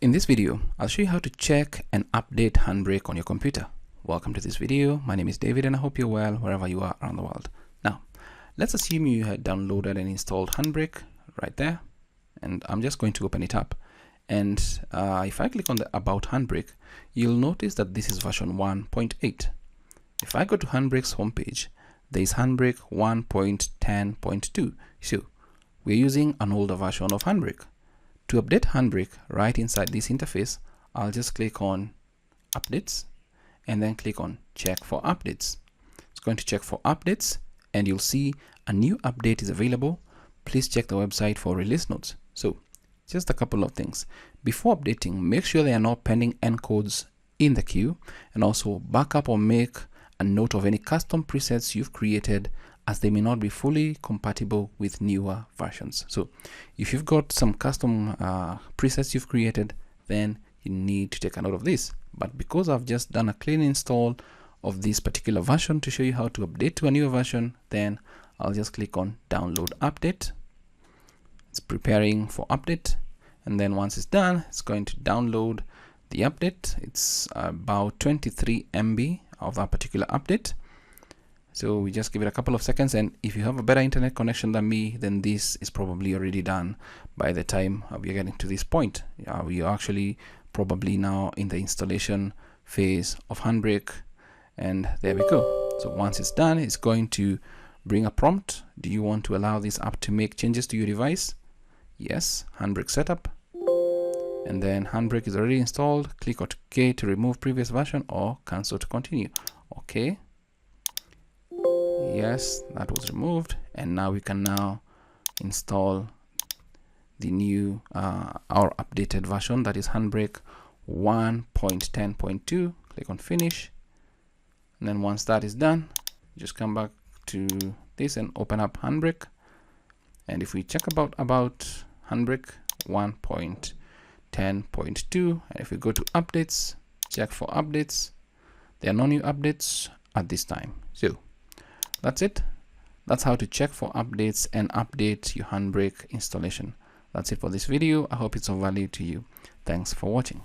In this video, I'll show you how to check and update HandBrake on your computer. Welcome to this video. My name is David and I hope you're well wherever you are around the world. Now, let's assume you had downloaded and installed HandBrake right there. And I'm just going to open it up. And if I click on the About HandBrake, you'll notice that this is version 1.8. If I go to HandBrake's homepage, there is HandBrake 1.10.2. So we're using an older version of HandBrake. To update HandBrake right inside this interface, I'll just click on Updates and then click on Check for Updates. It's going to check for updates and you'll see a new update is available. Please check the website for release notes. So just a couple of things. Before updating, make sure there are no pending encodes in the queue, and also back up or make a note of any custom presets you've created, as they may not be fully compatible with newer versions. So if you've got some custom presets you've created, then you need to take a note of this. But because I've just done a clean install of this particular version to show you how to update to a newer version, then I'll just click on Download Update. It's preparing for update, and then once it's done, it's going to download the update. It's about 23 MB of that particular update. So we just give it a couple of seconds, and if you have a better internet connection than me, then this is probably already done by the time we are getting to this point. We are actually probably now in the installation phase of HandBrake, and there we go. So once it's done, it's going to bring a prompt. Do you want to allow this app to make changes to your device? Yes. HandBrake setup, and then HandBrake is already installed. Click OK to remove previous version, or cancel to continue. Okay. Yes, that was removed, and now we can now install the new our updated version, that is HandBrake 1.10.2. Click on Finish, and then once that is done, just come back to this and open up HandBrake. And if we check about HandBrake 1.10.2, and if we go to Updates, check for updates, there are no new updates at this time. So that's it. That's how to check for updates and update your HandBrake installation. That's it for this video. I hope it's of value to you. Thanks for watching.